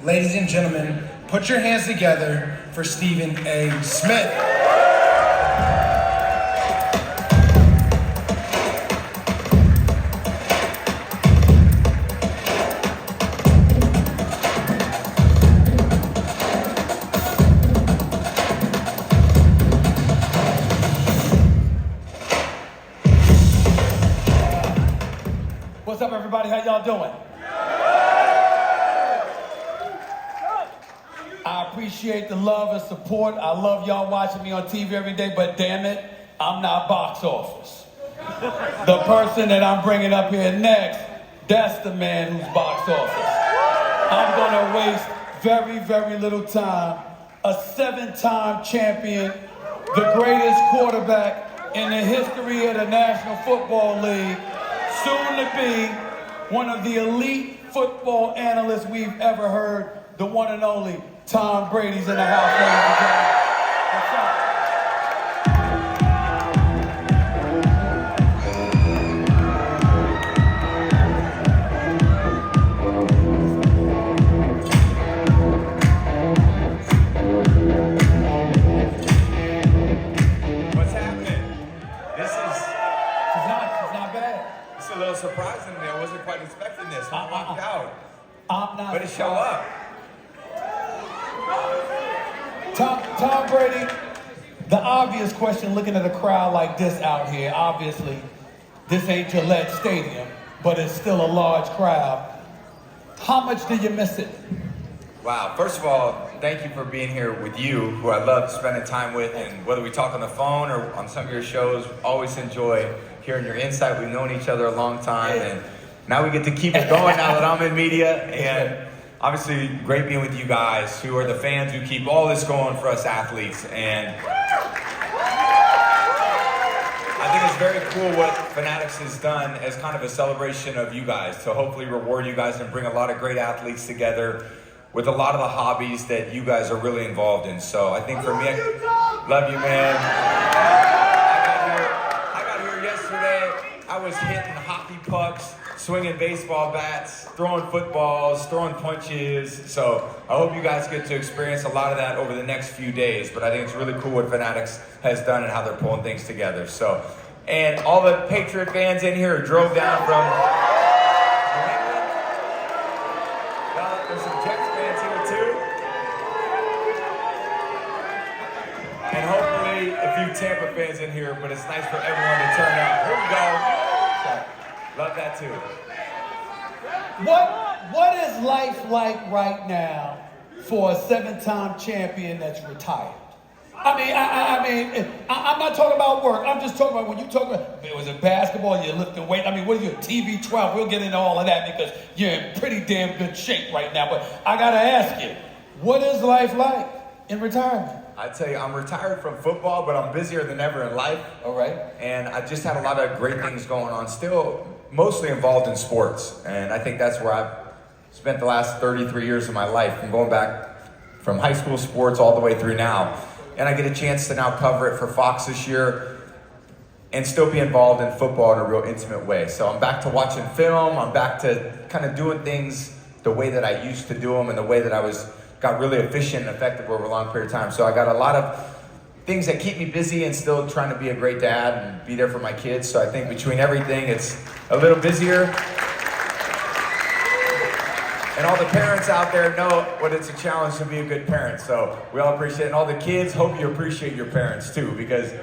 Ladies and gentlemen, put your hands together for Stephen A. Smith. What's up, everybody? How y'all doing? I appreciate the love and support. I love y'all watching me on TV every day, but damn it, I'm not box office. The person that I'm bringing up here next, that's the man who's box office. I'm gonna waste very, very little time. A 7-time champion, the greatest quarterback in the history of the National Football League, soon to be one of the elite football analysts we've ever heard, the one and only Tom Brady's in the house, ladies and gentlemen. What's up? What's happening? This is She's not bad. it's a little surprising to me. I wasn't quite expecting this. I walked out. I'm not. Way to show up. Tom Brady, the obvious question looking at a crowd like this out here, obviously, this ain't Gillette Stadium, but it's still a large crowd. How much do you miss it? Wow. First of all, thank you for being here with you, who I love spending time with, and whether we talk on the phone or on some of your shows, always enjoy hearing your insight. We've known each other a long time, and now we get to keep it going now that I'm in media, and obviously great being with you guys, who are the fans who keep all this going for us athletes. And I think it's very cool what Fanatics has done as kind of a celebration of you guys, to hopefully reward you guys and bring a lot of great athletes together with a lot of the hobbies that you guys are really involved in. So I think for me, love you, man. I got here yesterday. I was hitting hockey pucks, swinging baseball bats, throwing footballs, throwing punches. So I hope you guys get to experience a lot of that over the next few days. But I think it's really cool what Fanatics has done and how they're pulling things together. So, and all the Patriot fans in here who drove down from New England. There's some Jets fans here too. And hopefully a few Tampa fans in here, but it's nice for everyone to turn out. Here we go. Love that too. What is life like right now for a 7-time champion that's retired? I'm not talking about work. I'm just talking about when you talk about, was it basketball, you're lifting weight? I mean, what are you, TB12? We'll get into all of that because you're in pretty damn good shape right now. But I got to ask you, what is life like in retirement? I tell you, I'm retired from football, but I'm busier than ever in life. All right. And I just had a lot of great things going on. Still mostly involved in sports. And I think that's where I've spent the last 33 years of my life, and going back from high school sports all the way through now. And I get a chance to now cover it for Fox this year and still be involved in football in a real intimate way. So I'm back to watching film. I'm back to kind of doing things the way that I used to do them and the way that got really efficient and effective over a long period of time. So I got a lot of things that keep me busy and still trying to be a great dad and be there for my kids. So I think between everything, it's a little busier. And all the parents out there know what it's a challenge to be a good parent. So we all appreciate it. And all the kids, hope you appreciate your parents too, because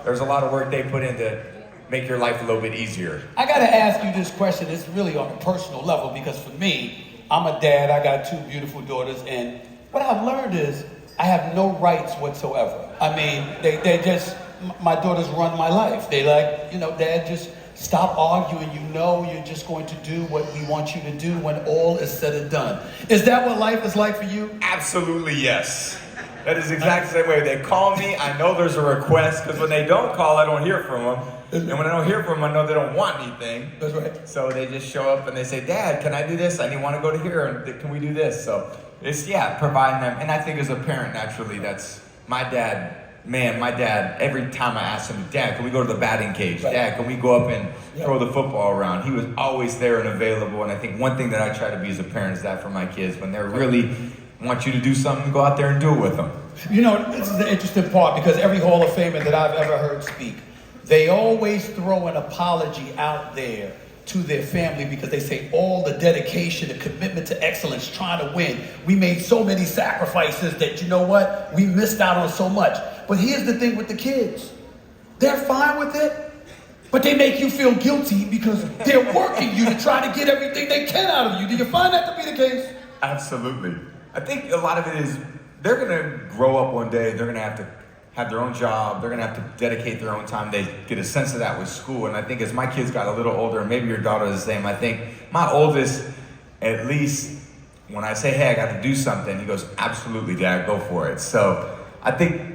there's a lot of work they put in to make your life a little bit easier. I got to ask you this question. It's really on a personal level, because for me, I'm a dad. I got 2 beautiful daughters. And what I've learned is I have no rights whatsoever. I mean, they just, my daughters run my life. They like, Dad, just stop arguing. You're just going to do what we want you to do when all is said and done. Is that what life is like for you? Absolutely, yes. That is exactly the same way. They call me, I know there's a request, because when they don't call, I don't hear from them. And when I don't hear from them, I know they don't want anything. That's right. So they just show up and they say, Dad, can I do this? I want to go to here, and can we do this? So it's, providing them. And I think as a parent, naturally, that's, my dad man, my dad, every time I asked him, Dad, can we go to the batting cage? Dad, can we go up and throw the football around? He was always there and available. And I think one thing that I try to be as a parent is that for my kids, when they're really want you to do something, go out there and do it with them. You know, this is the interesting part, because every Hall of Famer that I've ever heard speak, they always throw an apology out there to their family, because they say all the dedication, the commitment to excellence, trying to win. We made so many sacrifices that, you know what, we missed out on so much. But here's the thing with the kids. They're fine with it, but they make you feel guilty because they're working you to try to get everything they can out of you. Do you find that to be the case? Absolutely. I think a lot of it is they're going to grow up one day. They're going to have their own job. They're going to have to dedicate their own time. They get a sense of that with school. And I think as my kids got a little older, and maybe your daughter is the same, I think my oldest, at least when I say, hey, I got to do something, he goes, absolutely, Dad, go for it. So I think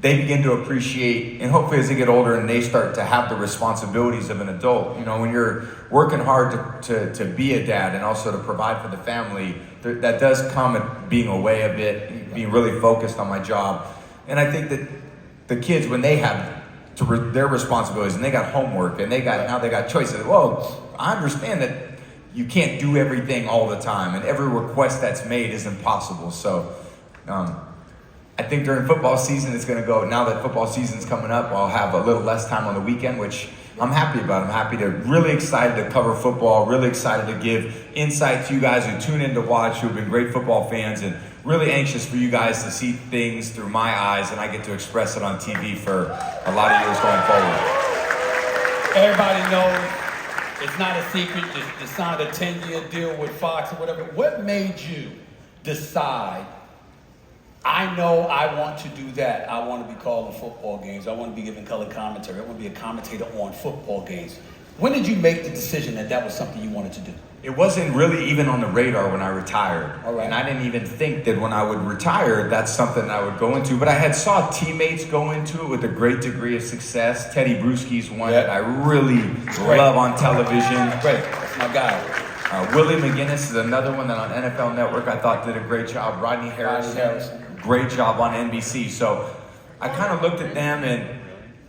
they begin to appreciate, and hopefully as they get older and they start to have the responsibilities of an adult, you know, when you're working hard to be a dad and also to provide for the family, that does come at being away a bit, being really focused on my job. And I think that the kids, when they have their responsibilities and they got homework and now they got choices, well, I understand that you can't do everything all the time and every request that's made is impossible. So, I think during football season, it's going to go, now that football season's coming up, I'll have a little less time on the weekend, which I'm happy about. I'm happy really excited to cover football, really excited to give insight to you guys who tune in to watch, who have been great football fans, and really anxious for you guys to see things through my eyes, and I get to express it on TV for a lot of years going forward. Everybody knows it's not a secret. You signed a 10-year deal with Fox or whatever. What made you decide, I know I want to do that. I want to be calling football games. I want to be giving color commentary. I want to be a commentator on football games. When did you make the decision that that was something you wanted to do? It wasn't really even on the radar when I retired. All right. And I didn't even think that when I would retire, that's something I would go into. But I had saw teammates go into it with a great degree of success. Teddy Bruschi's one that I really love on television. Great, that's my guy. Willie McGinnis is another one that on NFL Network I thought did a great job. Rodney Harrison. Great job on NBC. So I kind of looked at them and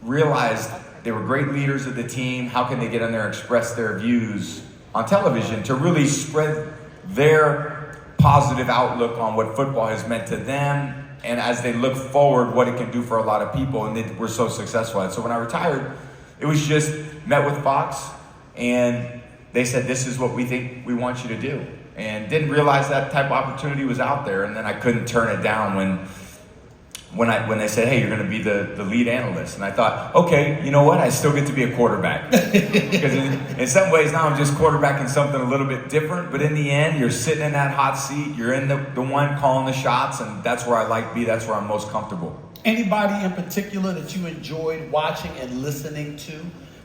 realized they were great leaders of the team. How can they get in there and express their views on television to really spread their positive outlook on what football has meant to them, and as they look forward, what it can do for a lot of people, and they were so successful at it. So when I retired, it was just met with Fox, and they said, this is what we think we want you to do. And didn't realize that type of opportunity was out there, and then I couldn't turn it down when they said, hey, you're going to be the lead analyst. And I thought, okay, you know what? I still get to be a quarterback. Because in some ways now I'm just quarterbacking something a little bit different, but in the end, you're sitting in that hot seat, you're in the one calling the shots, and that's where I like to be, that's where I'm most comfortable. Anybody in particular that you enjoyed watching and listening to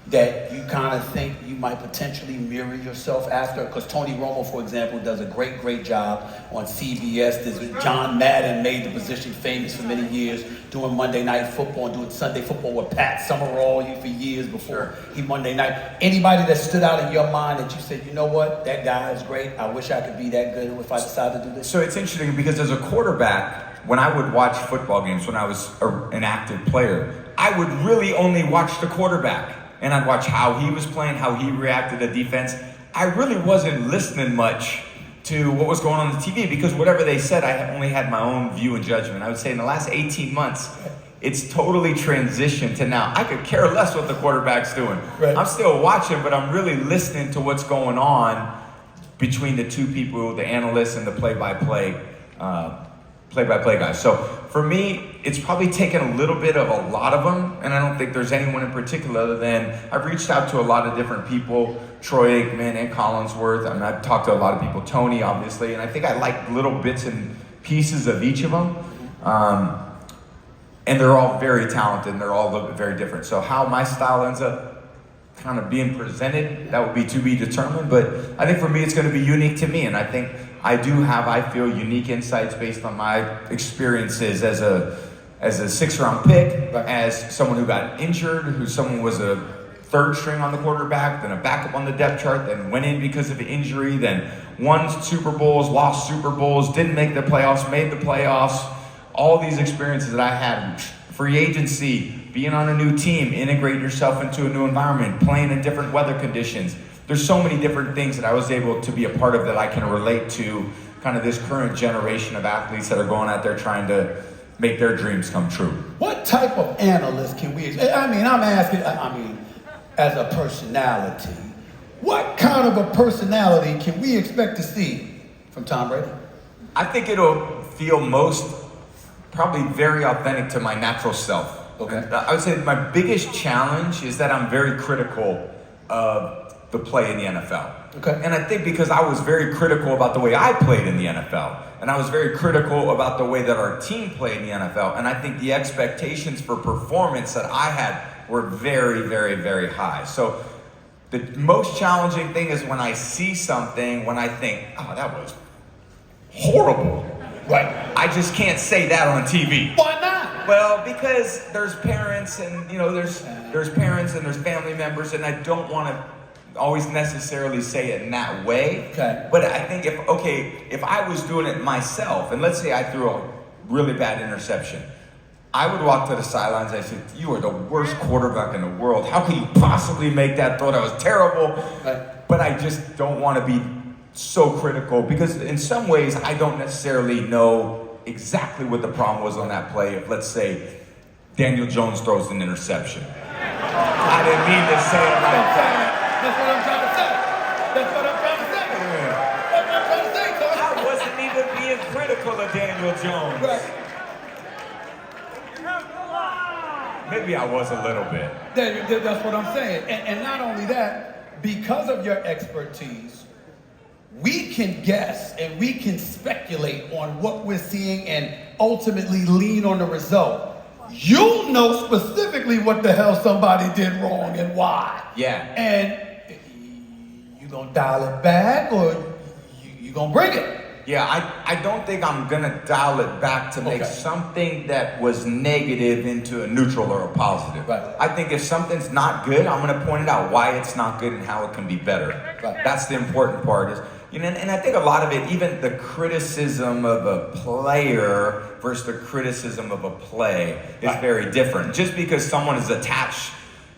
that you kind of think you might potentially mirror yourself after? Because Tony Romo, for example, does a great job on CBS. John Madden made the position famous for many years, doing Monday Night Football and doing Sunday Football with Pat Summerall for years before he Monday Night. Anybody that stood out in your mind that you said, you know what, that guy is great, I wish I could be that good if I decided to do this? So it's interesting because as a quarterback, when I would watch football games, when I was an active player, I would really only watch the quarterback. And I'd watch how he was playing, how he reacted to defense. I really wasn't listening much to what was going on the TV because whatever they said, I only had my own view and judgment. I would say in the last 18 months, it's totally transitioned to now. I could care less what the quarterback's doing. Right. I'm still watching, but I'm really listening to what's going on between the two people, the analysts and the play-by-play guys. So for me, it's probably taken a little bit of a lot of them, and I don't think there's anyone in particular other than I've reached out to a lot of different people, Troy Aikman and Collinsworth. I mean, I've talked to a lot of people, Tony, obviously, and I think I like little bits and pieces of each of them. And they're all very talented, and they're all a little bit very different. So how my style ends up kind of being presented, that would be to be determined, but I think for me, it's going to be unique to me, and I think I do have, I feel, unique insights based on my experiences as a 6th-round pick, as someone who got injured, someone was a 3rd string on the quarterback, then a backup on the depth chart, then went in because of an injury, then won Super Bowls, lost Super Bowls, didn't make the playoffs, made the playoffs. All these experiences that I had free agency, being on a new team, integrating yourself into a new environment, playing in different weather conditions. There's so many different things that I was able to be a part of that I can relate to kind of this current generation of athletes that are going out there trying to make their dreams come true. What type of analyst can we expect? I'm asking, as a personality, what kind of a personality can we expect to see from Tom Brady? I think it'll feel probably very authentic to my natural self. Okay. I would say my biggest challenge is that I'm very critical of the play in the NFL. Okay. And I think because I was very critical about the way I played in the NFL, and I was very critical about the way that our team played in the NFL, and I think the expectations for performance that I had were very, very, very high. So the most challenging thing is when I see something, when I think, oh, that was horrible. Right. I just can't say that on TV. Why not? Well, because there's parents and, there's parents and there's family members, and I don't want to always necessarily say it in that way. Okay. But I think if I was doing it myself, and let's say I threw a really bad interception, I would walk to the sidelines and I said, you are the worst quarterback in the world. How can you possibly make that throw? That was terrible. Right. But I just don't want to be so critical because in some ways I don't necessarily know exactly what the problem was on that play. If, let's say, Daniel Jones throws an interception. I didn't mean to say it like that. That's what I'm trying to say. That's what I'm trying to say. Yeah. That's what I'm trying to say, Coach. I wasn't even being critical of Daniel Jones. Right. Maybe I was a little bit. That's what I'm saying. And not only that, because of your expertise, we can guess and we can speculate on what we're seeing and ultimately lean on the result. You'll know specifically what the hell somebody did wrong and why. Yeah. And you gonna dial it back or you gonna bring it? Yeah, I don't think I'm gonna dial it back to make something that was negative into a neutral or a positive. Right. I think if something's not good, I'm gonna point it out why it's not good and how it can be better. Right. That's the important part is, and I think a lot of it, even the criticism of a player versus the criticism of a play is very different. Just because someone is attached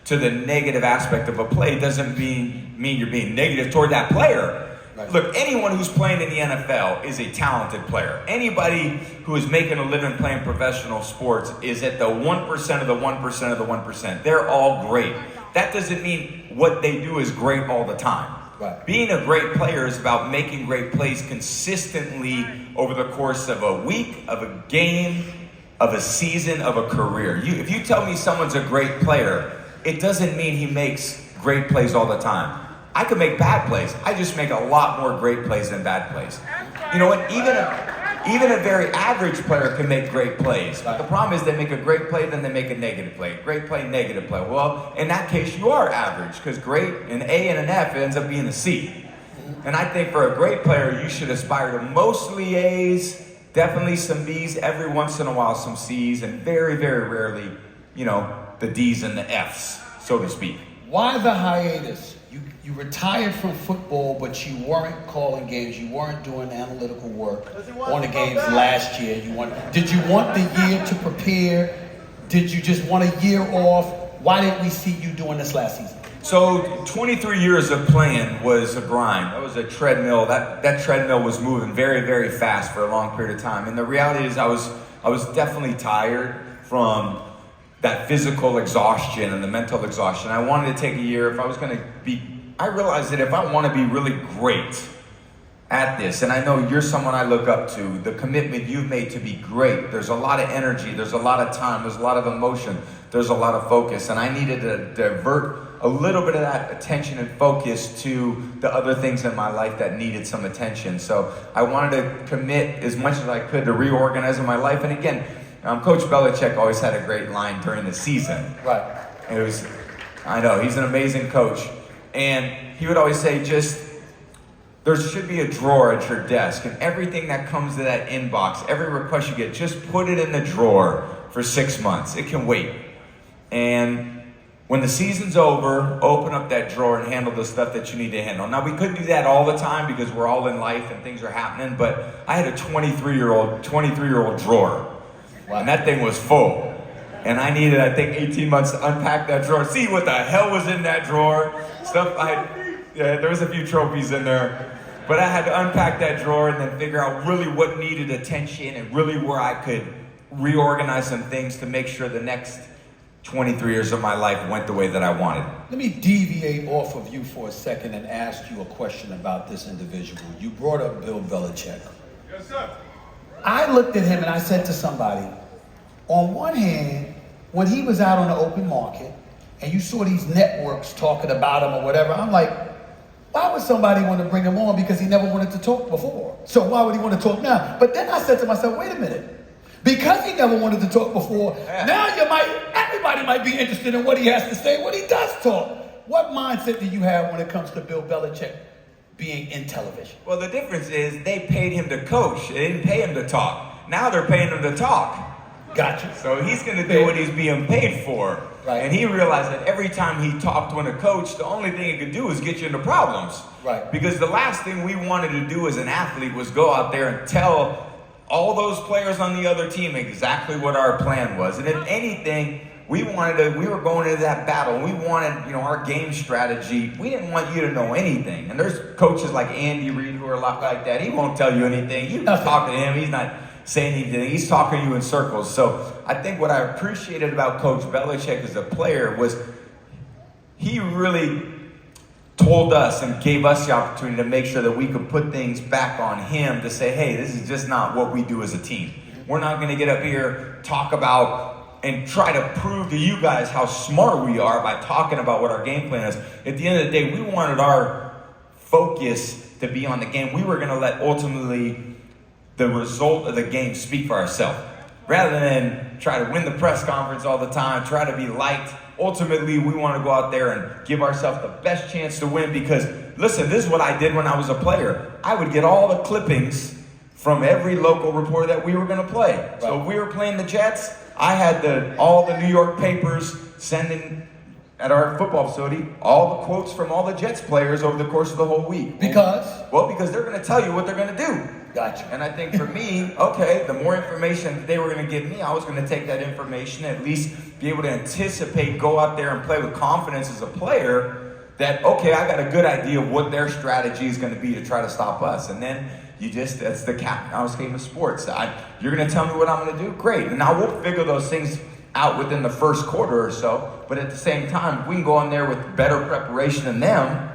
to the negative aspect of a play doesn't mean you're being negative toward that player. Right. Look, anyone who's playing in the NFL is a talented player. Anybody who is making a living playing professional sports is at the 1% of the 1% of the 1%. They're all great. That doesn't mean what they do is great all the time. Right. Being a great player is about making great plays consistently over the course of a week, of a game, of a season, of a career. If you tell me someone's a great player, it doesn't mean he makes great plays all the time. I could make bad plays. I just make a lot more great plays than bad plays. You know what? Even a very average player can make great plays. But the problem is they make a great play, then they make a negative play. Great play, negative play. Well, in that case, you are average because great, an A and an F ends up being a C. And I think for a great player, you should aspire to mostly A's, definitely some B's, every once in a while some C's, and very, very rarely, the D's and the F's, so to speak. Why the hiatus? You retired from football, but you weren't calling games. You weren't doing analytical work on the games last year. Did you want the year to prepare? Did you just want a year off? Why didn't we see you doing this last season? So 23 years of playing was a grind. That was a treadmill. That treadmill was moving very, very fast for a long period of time. And the reality is I was definitely tired from that physical exhaustion and the mental exhaustion. I wanted to take a year. If I was going to I realized that if I want to be really great at this, and I know you're someone I look up to, the commitment you've made to be great, there's a lot of energy, there's a lot of time, there's a lot of emotion, there's a lot of focus, and I needed to divert a little bit of that attention and focus to the other things in my life that needed some attention. So I wanted to commit as much as I could to reorganizing my life. And again, Coach Belichick always had a great line during the season. Right. I know, he's an amazing coach. And he would always say, there should be a drawer at your desk, and everything that comes to that inbox, every request you get, just put it in the drawer for 6 months. It can wait. And when the season's over, open up that drawer and handle the stuff that you need to handle. Now, we couldn't do that all the time because we're all in life and things are happening, but I had a 23-year-old drawer. Wow. And that thing was full. and I needed, I think, 18 months to unpack that drawer, see what the hell was in that drawer. There was a few trophies in there, but I had to unpack that drawer and then figure out really what needed attention and really where I could reorganize some things to make sure the next 23 years of my life went the way that I wanted. Let me deviate off of you for a second and ask you a question about this individual. You brought up Bill Belichick. Yes, sir. I looked at him and I said to somebody, on one hand, when he was out on the open market and you saw these networks talking about him or whatever, I'm like, why would somebody want to bring him on? Because he never wanted to talk before. So why would he want to talk now? But then I said to myself, wait a minute. Because he never wanted to talk before, now everybody might be interested in what he has to say when he does talk. What mindset do you have when it comes to Bill Belichick being in television? Well, the difference is they paid him to coach. They didn't pay him to talk. Now they're paying him to talk. Gotcha. So he's going to do what he's being paid for. Right. And he realized that every time he talked to a coach, the only thing he could do is get you into problems. Right. Because the last thing we wanted to do as an athlete was go out there and tell all those players on the other team exactly what our plan was. And if anything, we were going into that battle. We wanted, our game strategy. We didn't want you to know anything. And there's coaches like Andy Reid who are a lot like that. He won't tell you anything. You talk to him, he's not saying anything. He's talking to you in circles. So I think what I appreciated about Coach Belichick as a player was he really told us and gave us the opportunity to make sure that we could put things back on him to say, hey, this is just not what we do as a team. We're not going to get up here, talk about, and try to prove to you guys how smart we are by talking about what our game plan is. At the end of the day, we wanted our focus to be on the game. We were going to let ultimately the result of the game speak for ourselves. Rather than try to win the press conference all the time, try to be liked. Ultimately, we want to go out there and give ourselves the best chance to win because, listen, this is what I did when I was a player. I would get all the clippings from every local reporter that we were going to play. Right. So if we were playing the Jets, I had all the New York papers sending at our football facility all the quotes from all the Jets players over the course of the whole week. Because? Well, because they're going to tell you what they're going to do. Gotcha. And I think for me, okay, the more information they were going to give me, I was going to take that information, at least be able to anticipate, go out there and play with confidence as a player that, okay, I got a good idea of what their strategy is going to be to try to stop us. And then that's the captain's game of sports. You're going to tell me what I'm going to do? Great. And now we'll figure those things out within the first quarter or so. But at the same time, we can go in there with better preparation than them.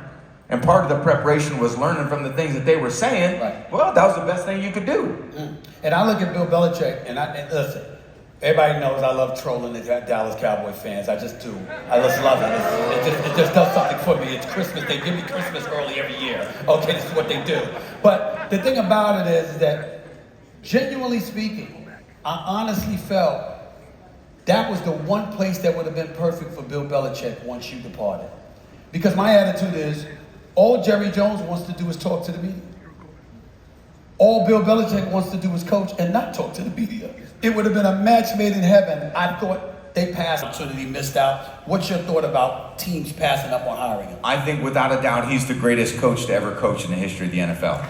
And part of the preparation was learning from the things that they were saying. Right. Well, that was the best thing you could do. And I look at Bill Belichick, and listen, everybody knows I love trolling the Dallas Cowboy fans. I just do. I just love it. It just does something for me. It's Christmas. They give me Christmas early every year. Okay, this is what they do. But the thing about it is that, genuinely speaking, I honestly felt that was the one place that would have been perfect for Bill Belichick once you departed. Because my attitude is, all Jerry Jones wants to do is talk to the media. All Bill Belichick wants to do is coach and not talk to the media. It would have been a match made in heaven. I thought they passed opportunity, missed out. What's your thought about teams passing up on hiring him? I think without a doubt he's the greatest coach to ever coach in the history of the NFL.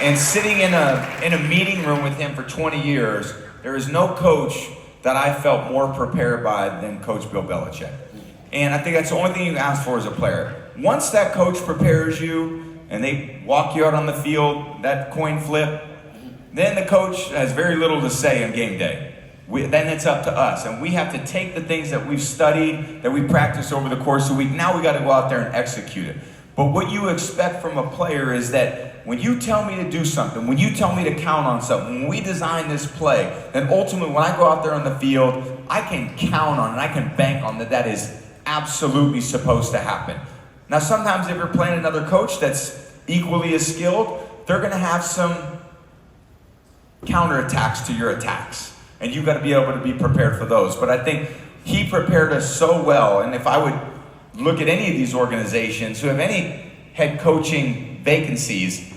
And sitting in a meeting room with him for 20 years, there is no coach that I felt more prepared by than Coach Bill Belichick. And I think that's the only thing you ask for as a player. Once that coach prepares you and they walk you out on the field, that coin flip, then the coach has very little to say on game day. Then it's up to us. And we have to take the things that we've studied, that we practiced over the course of the week. Now we got to go out there and execute it. But what you expect from a player is that when you tell me to do something, when you tell me to count on something, when we design this play, then ultimately when I go out there on the field, I can count on it, I can bank on that is absolutely supposed to happen. Now sometimes if you're playing another coach that's equally as skilled, they're going to have some counterattacks to your attacks. And you've got to be able to be prepared for those. But I think he prepared us so well, and if I would look at any of these organizations who have any head coaching vacancies,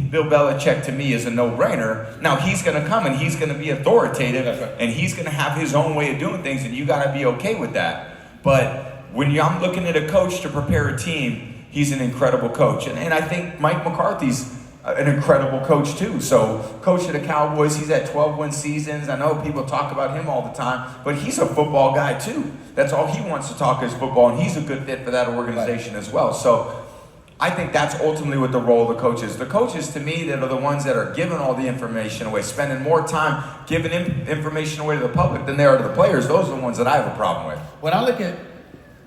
Bill Belichick to me is a no-brainer. Now he's going to come and he's going to be authoritative, and he's going to have his own way of doing things, and you got to be okay with that. But when I'm looking at a coach to prepare a team, he's an incredible coach. And I think Mike McCarthy's an incredible coach too. So, coach of the Cowboys, he's had 12-win seasons. I know people talk about him all the time, but he's a football guy too. That's all he wants to talk is football, and he's a good fit for that organization as well. So, I think that's ultimately what the role of the coach is. The coaches, to me, that are the ones that are giving all the information away, spending more time giving information away to the public than they are to the players. Those are the ones that I have a problem with. When I look at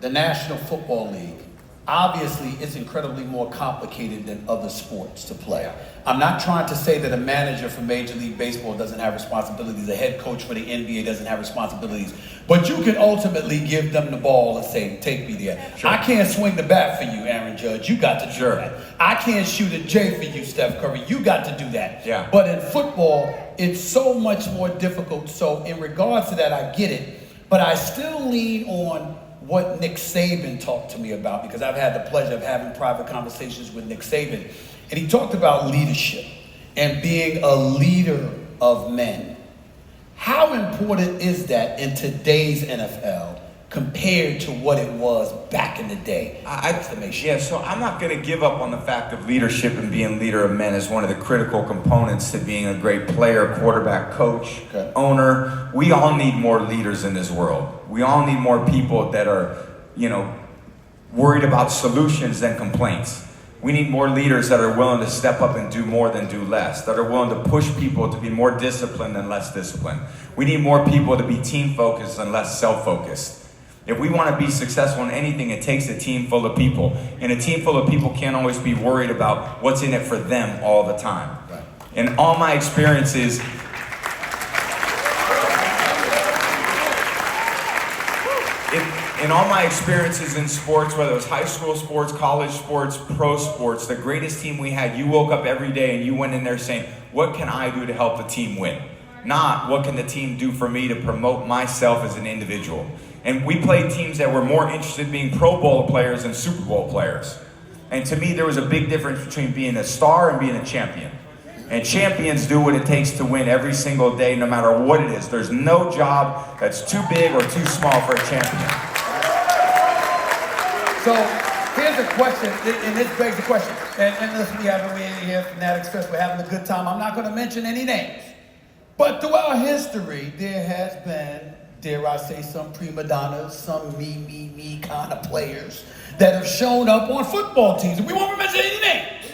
the National Football League, obviously it's incredibly more complicated than other sports to play. I'm not trying to say that a manager for Major League Baseball doesn't have responsibilities, a head coach for the NBA doesn't have responsibilities, but you can ultimately give them the ball and say, take me there. Sure. I can't swing the bat for you, Aaron Judge. You got to do that. I can't shoot a J for you, Steph Curry. You got to do that. Yeah. But in football, it's so much more difficult. So in regards to that, I get it. But I still lean on what Nick Saban talked to me about, because I've had the pleasure of having private conversations with Nick Saban. And he talked about leadership and being a leader of men. How important is that in today's NFL compared to what it was back in the day? Yeah, so I'm not going to give up on the fact of leadership and being leader of men as one of the critical components to being a great player, quarterback, coach, owner. We all need more leaders in this world. We all need more people that are, worried about solutions than complaints. We need more leaders that are willing to step up and do more than do less, that are willing to push people to be more disciplined than less disciplined. We need more people to be team-focused and less self-focused. If we want to be successful in anything, it takes a team full of people. And a team full of people can't always be worried about what's in it for them all the time. Right. In all my experiences, in sports, whether it was high school sports, college sports, pro sports, the greatest team we had, you woke up every day and you went in there saying, what can I do to help the team win? Not what can the team do for me to promote myself as an individual. And we played teams that were more interested in being Pro Bowl players than Super Bowl players. And to me, there was a big difference between being a star and being a champion. And champions do what it takes to win every single day, no matter what it is. There's no job that's too big or too small for a champion. So here's a question, and this begs the question. And listen, we here at Fanatics Fest, we're having a good time. I'm not going to mention any names. But throughout history, there has been, dare I say, some prima donnas, some me kind of players that have shown up on football teams. And we won't mention any names.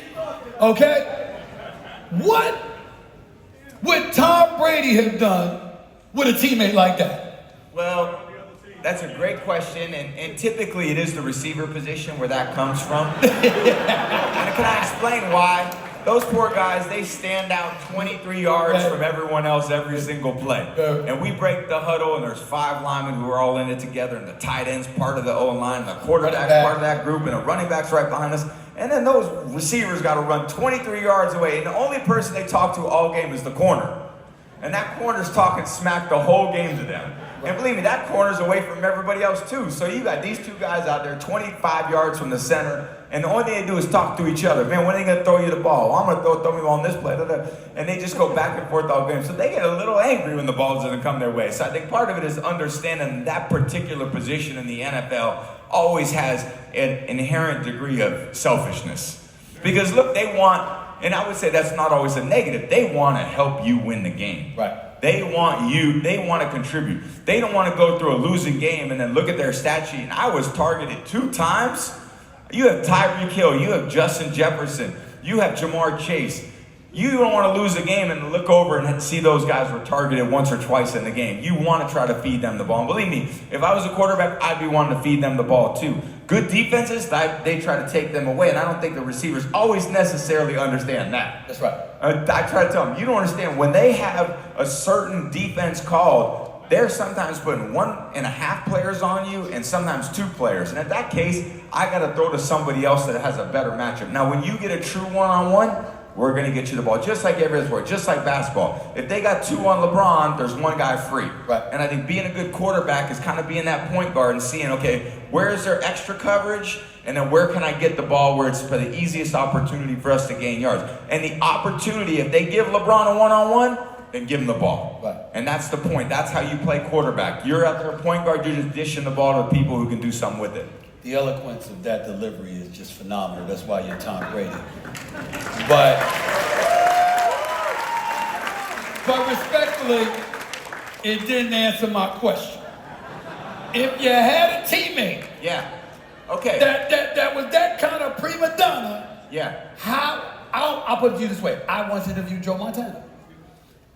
Okay? What would Tom Brady have done with a teammate like that? Well, that's a great question, and typically it is the receiver position where that comes from. And can I explain why? Those poor guys, they stand out 23 yards from everyone else every single play. And we break the huddle, and there's 5 linemen who are all in it together, and the tight end's part of the O-line, the quarterback's part of that group, and the running back's right behind us. And then those receivers got to run 23 yards away, and the only person they talk to all game is the corner. And that corner's talking smack the whole game to them. And believe me, that corner's away from everybody else too. So you got these 2 guys out there 25 yards from the center, and the only thing they do is talk to each other. Man, when are they going to throw you the ball? Well, I'm going to throw me on this play. And they just go back and forth all game. So they get a little angry when the ball doesn't come their way. So I think part of it is understanding that particular position in the NFL always has an inherent degree of selfishness. Because look, they want, and I would say that's not always a negative, they want to help you win the game. Right. They want to contribute. They don't want to go through a losing game and then look at their stat sheet. And I was targeted 2 times. You have Tyreek Hill, you have Justin Jefferson, you have Jamar Chase. You don't want to lose a game and look over and see those guys were targeted once or twice in the game. You want to try to feed them the ball. And believe me, if I was a quarterback, I'd be wanting to feed them the ball too. Good defenses, they try to take them away, and I don't think the receivers always necessarily understand that. That's right. I try to tell them, you don't understand, when they have a certain defense called, they're sometimes putting 1.5 players on you and sometimes 2 players. And in that case, I got to throw to somebody else that has a better matchup. Now, when you get a true one-on-one, we're going to get you the ball, just like every other sport, just like basketball. If they got 2 on LeBron, there's 1 guy free. Right. And I think being a good quarterback is kind of being that point guard and seeing, okay, where is there extra coverage? And then where can I get the ball where it's for the easiest opportunity for us to gain yards? And the opportunity, if they give LeBron a one-on-one, then give him the ball. Right. And that's the point. That's how you play quarterback. You're out there point guard, you're just dishing the ball to the people who can do something with it. The eloquence of that delivery is just phenomenal. That's why you're Tom Brady. But respectfully, it didn't answer my question. If you had a teammate, Yeah. Okay. that was that kind of prima donna, Yeah. I'll put it to you this way. I once interviewed Joe Montana.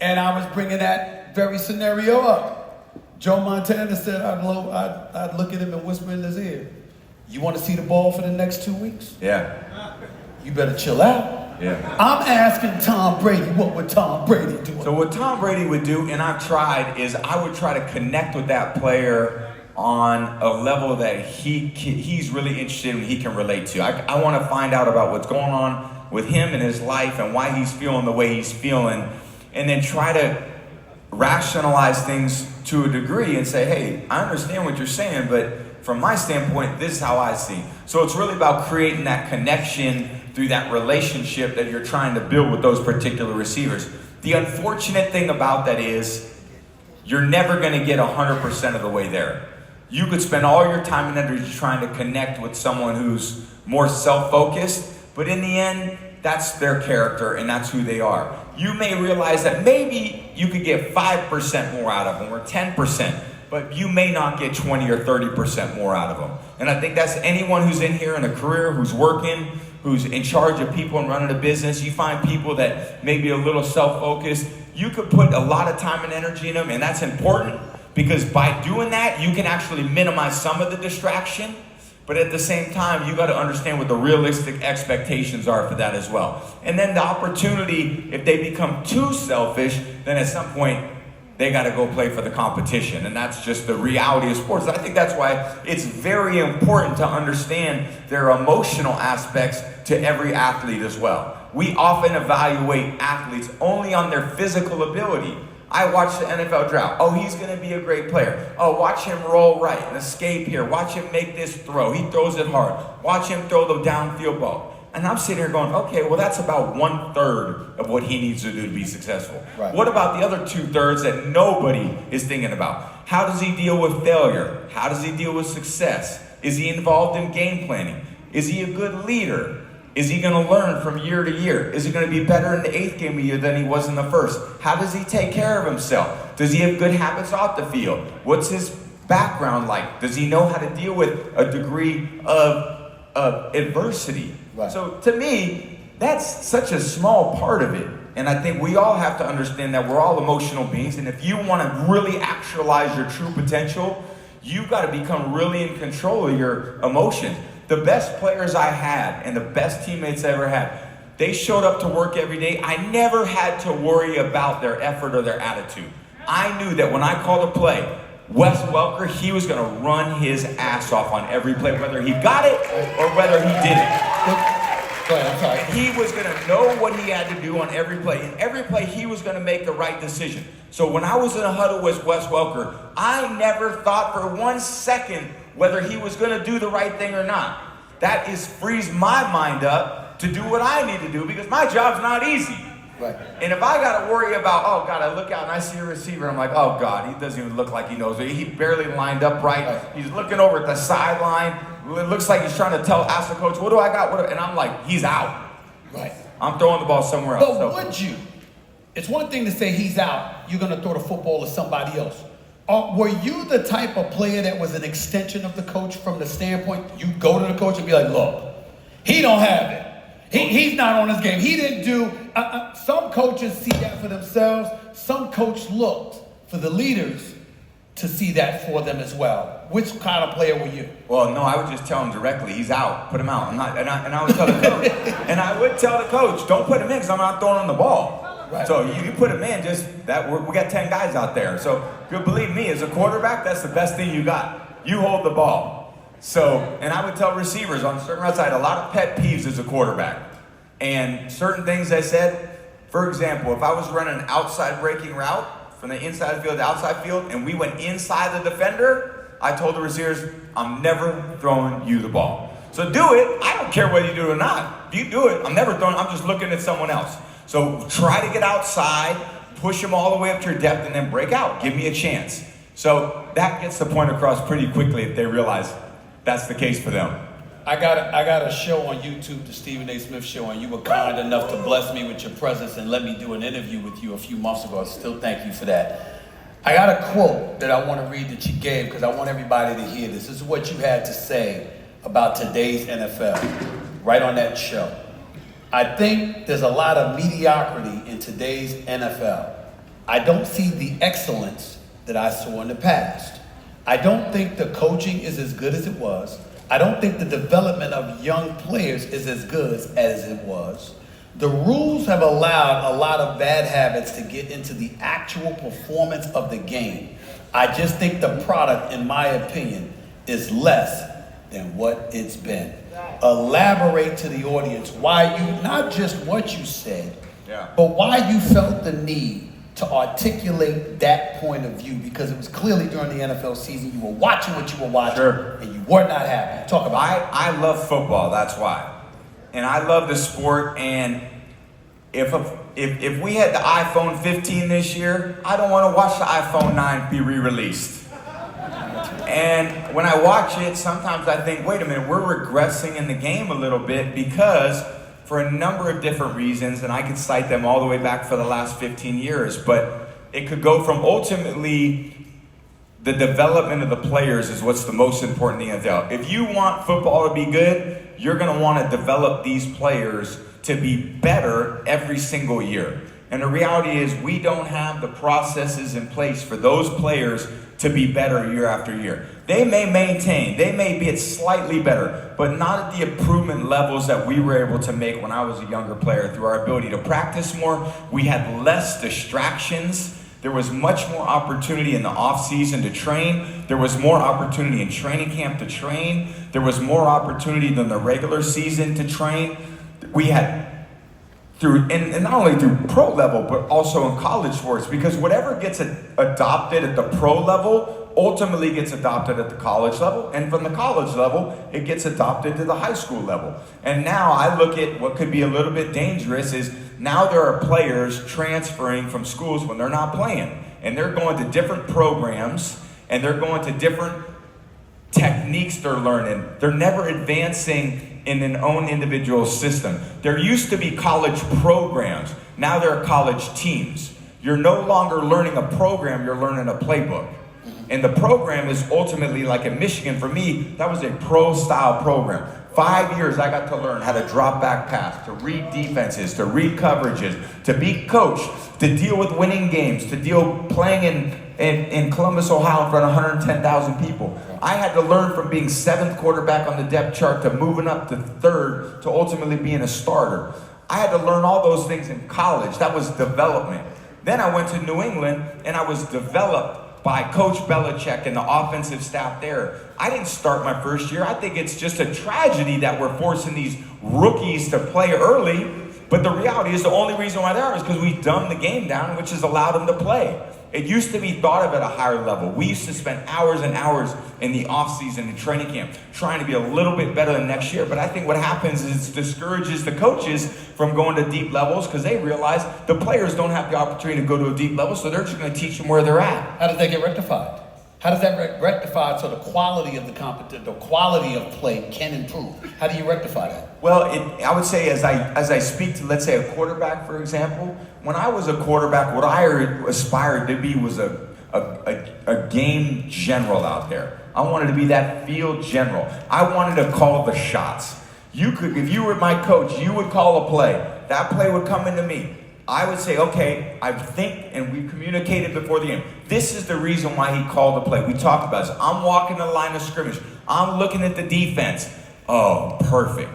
And I was bringing that very scenario up. Joe Montana said I'd look at him and whisper in his ear, "You want to see the ball for the next 2 weeks? Yeah. You better chill out." Yeah. I'm asking Tom Brady, what would Tom Brady do? So what Tom Brady would do, and I've tried, is I would try to connect with that player on a level that he's really interested in, he can relate to. I want to find out about what's going on with him in his life and why he's feeling the way he's feeling, and then try to rationalize things to a degree and say, hey, I understand what you're saying, but from my standpoint, this is how I see. So it's really about creating that connection through that relationship that you're trying to build with those particular receivers. The unfortunate thing about that is you're never going to get 100% of the way there. You could spend all your time and energy trying to connect with someone who's more self-focused, but in the end, that's their character and that's who they are. You may realize that maybe you could get 5% more out of them or 10%, but you may not get 20 or 30% more out of them. And I think that's anyone who's in here in a career, who's working, who's in charge of people and running a business. You find people that may be a little self-focused. You could put a lot of time and energy in them, and that's important because by doing that, you can actually minimize some of the distraction. But at the same time, you got to understand what the realistic expectations are for that as well. And then the opportunity, if they become too selfish, then at some point, they got to go play for the competition. And that's just the reality of sports. I think that's why it's very important to understand their emotional aspects to every athlete as well. We often evaluate athletes only on their physical ability. I watch the NFL draft. Oh, he's going to be a great player. Oh, watch him roll right and escape here. Watch him make this throw. He throws it hard. Watch him throw the downfield ball. And I'm sitting here going, okay, well, that's about 1/3 of what he needs to do to be successful. Right. What about the other 2/3 that nobody is thinking about? How does he deal with failure? How does he deal with success? Is he involved in game planning? Is he a good leader? Is he going to learn from year to year? Is he going to be better in the 8th game of the year than he was in the 1st? How does he take care of himself? Does he have good habits off the field? What's his background like? Does he know how to deal with a degree of adversity? Right. So to me, that's such a small part of it. And I think we all have to understand that we're all emotional beings. And if you want to really actualize your true potential, you've got to become really in control of your emotions. The best players I had and the best teammates I ever had, they showed up to work every day. I never had to worry about their effort or their attitude. I knew that when I called a play, Wes Welker, he was going to run his ass off on every play, whether he got it or whether he didn't. Go ahead, I'm sorry. He was going to know what he had to do on every play. And every play, he was going to make the right decision. So when I was in a huddle with Wes Welker, I never thought for 1 second whether he was going to do the right thing or not. That frees my mind up to do what I need to do because my job's not easy. Right. And if I got to worry about, oh God, I look out and I see a receiver, I'm like, oh God, he doesn't even look like he knows it. He barely lined up right. He's looking over at the sideline. It looks like he's trying to ask the coach, what do I got? And I'm like, he's out. Right. I'm throwing the ball somewhere else. But would you? It's one thing to say he's out. You're going to throw the football to somebody else. Were you the type of player that was an extension of the coach from the standpoint you go to the coach and be like, look, he don't have it. He's not on his game. He didn't do. Some coaches see that for themselves. Some coach looked for the leaders to see that for them as well. Which kind of player were you? Well, no, I would just tell him directly, he's out. Put him out. I'm not, and I would tell the coach, and I would tell the coach, don't put him in because I'm not throwing him the ball. Right. So you put him in, just that we got 10 guys out there. So believe me, as a quarterback, that's the best thing you got. You hold the ball. So, and I would tell receivers on certain routes, I had a lot of pet peeves as a quarterback. And certain things I said, for example, if I was running an outside breaking route from the inside field to outside field and we went inside the defender, I told the receivers, I'm never throwing you the ball. So do it. I don't care whether you do it or not. If you do it, I'm never throwing, I'm just looking at someone else. So try to get outside, push them all the way up to your depth, and then break out. Give me a chance. So that gets the point across pretty quickly if they realize that's the case for them. I got a show on YouTube, the Stephen A. Smith Show, and you were kind enough to bless me with your presence and let me do an interview with you a few months ago. I still thank you for that. I got a quote that I want to read that you gave because I want everybody to hear this. This is what you had to say about today's NFL, right on that show. I think there's a lot of mediocrity in today's NFL. I don't see the excellence that I saw in the past. I don't think the coaching is as good as it was. I don't think the development of young players is as good as it was. The rules have allowed a lot of bad habits to get into the actual performance of the game. I just think the product, in my opinion, is less than what it's been. Elaborate to the audience why you, not just what you said, but why you felt the need to articulate that point of view, because it was clearly during the NFL season you were watching what you were watching, and you were not happy. Talk about it. I love football, that's why. And I love the sport, and if we had the iPhone 15 this year, I don't want to watch the iPhone 9 be re-released. And when I watch it, sometimes I think, wait a minute, we're regressing in the game a little bit because for a number of different reasons, and I could cite them all the way back for the last 15 years, but it could go from ultimately the development of the players is what's the most important in the NFL. If you want football to be good, you're going to want to develop these players to be better every single year. And the reality is we don't have the processes in place for those players to be better year after year. They may maintain, they may be slightly better, but not at the improvement levels that we were able to make when I was a younger player through our ability to practice more. We had less distractions. There was much more opportunity in the off season to train. There was more opportunity in training camp to train. There was more opportunity than the regular season to train. We had through, and not only through pro level, but also in college sports, because whatever gets adopted at the pro level ultimately gets adopted at the college level, and from the college level, it gets adopted to the high school level. And now I look at what could be a little bit dangerous is now there are players transferring from schools when they're not playing, and they're going to different programs, and they're going to different techniques they're learning. They're never advancing in an own individual system. There used to be college programs. Now there are college teams. You're no longer learning a program, you're learning a playbook. And the program is ultimately, like in Michigan, for me, that was a pro-style program. 5 years I got to learn how to drop back pass, to read defenses, to read coverages, to be coached, to deal with winning games, to deal playing in Columbus, Ohio in front of 110,000 people. I had to learn from being 7th quarterback on the depth chart to moving up to 3rd to ultimately being a starter. I had to learn all those things in college. That was development. Then I went to New England and I was developed by Coach Belichick and the offensive staff there. I didn't start my first year. I think it's just a tragedy that we're forcing these rookies to play early. But the reality is the only reason why they are is because we dumbed the game down, which has allowed them to play. It used to be thought of at a higher level. We used to spend hours and hours in the offseason and training camp trying to be a little bit better than next year. But I think what happens is it discourages the coaches from going to deep levels because they realize the players don't have the opportunity to go to a deep level, so they're just going to teach them where they're at. How does that get rectified? How does that get rectified so the quality of the quality of play can improve? How do you rectify that? Well, I would say as I speak to, let's say, a quarterback, for example, when I was a quarterback, what I aspired to be was a game general out there. I wanted to be that field general. I wanted to call the shots. If you were my coach, you would call a play. That play would come into me. I would say, okay, I think, and we communicated before the game, this is the reason why he called the play. We talked about this. I'm walking the line of scrimmage. I'm looking at the defense. Oh, perfect.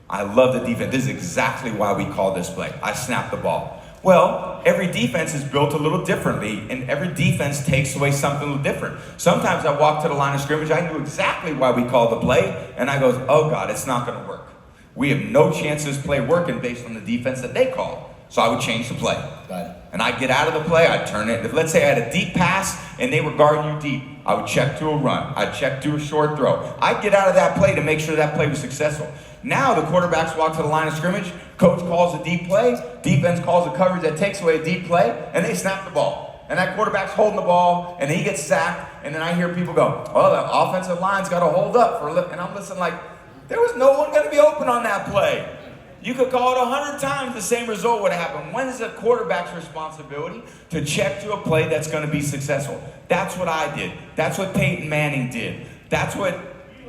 I love the defense. This is exactly why we called this play. I snapped the ball. Well, every defense is built a little differently, and every defense takes away something a little different. Sometimes I walk to the line of scrimmage. I knew exactly why we called the play, and I goes, oh, God, it's not going to work. We have no chance of this play working based on the defense that they called. So I would change the play. Got it. And I'd get out of the play, I'd turn it. Let's say I had a deep pass and they were guarding you deep. I would check to a run. I'd check to a short throw. I'd get out of that play to make sure that play was successful. Now the quarterbacks walk to the line of scrimmage, coach calls a deep play, defense calls a coverage that takes away a deep play, and they snap the ball. and that quarterback's holding the ball, and he gets sacked, and then I hear people go, "Oh, the offensive line's got to hold up for a and I'm listening like, there was no one going to be open on that play. You could call it 100 times, the same result would happen. When is the quarterback's responsibility to check to a play that's going to be successful? That's what I did. That's what Peyton Manning did. That's what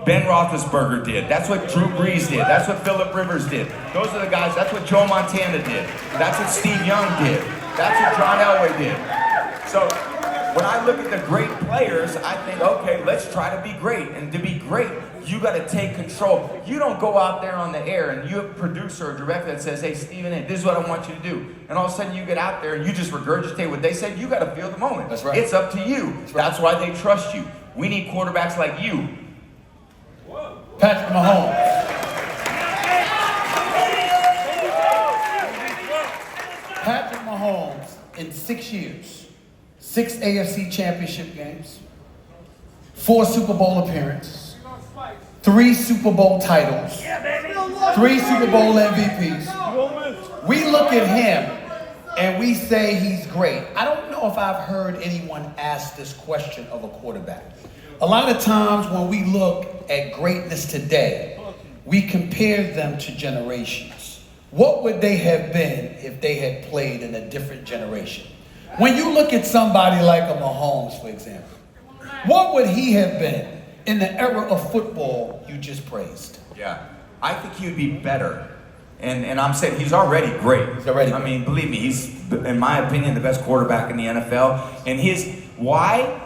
Ben Roethlisberger did. That's what Drew Brees did. That's what Phillip Rivers did. Those are the guys. That's what Joe Montana did. That's what Steve Young did. That's what John Elway did. So when I look at the great players, I think, okay, let's try to be great. And to be great, you got to take control. You don't go out there on the air and you have a producer or director that says, hey, Stephen, this is what I want you to do. And all of a sudden you get out there and you just regurgitate what they said. You got to feel the moment. That's right. It's up to you. That's why they trust you. We need quarterbacks like you. Patrick Mahomes. Patrick Mahomes, in 6 years, 6 AFC championship games, 4 Super Bowl appearances, 3 Super Bowl titles, 3 Super Bowl MVPs. We look at him and we say he's great. I don't know if I've heard anyone ask this question of a quarterback. A lot of times when we look at greatness today, we compare them to generations. What would they have been if they had played in a different generation? When you look at somebody like a Mahomes, for example, what would he have been in the era of football you just praised? Yeah, I think he would be better. And I'm saying he's already great. He's already I mean, believe me, he's, in my opinion, the best quarterback in the NFL. And why?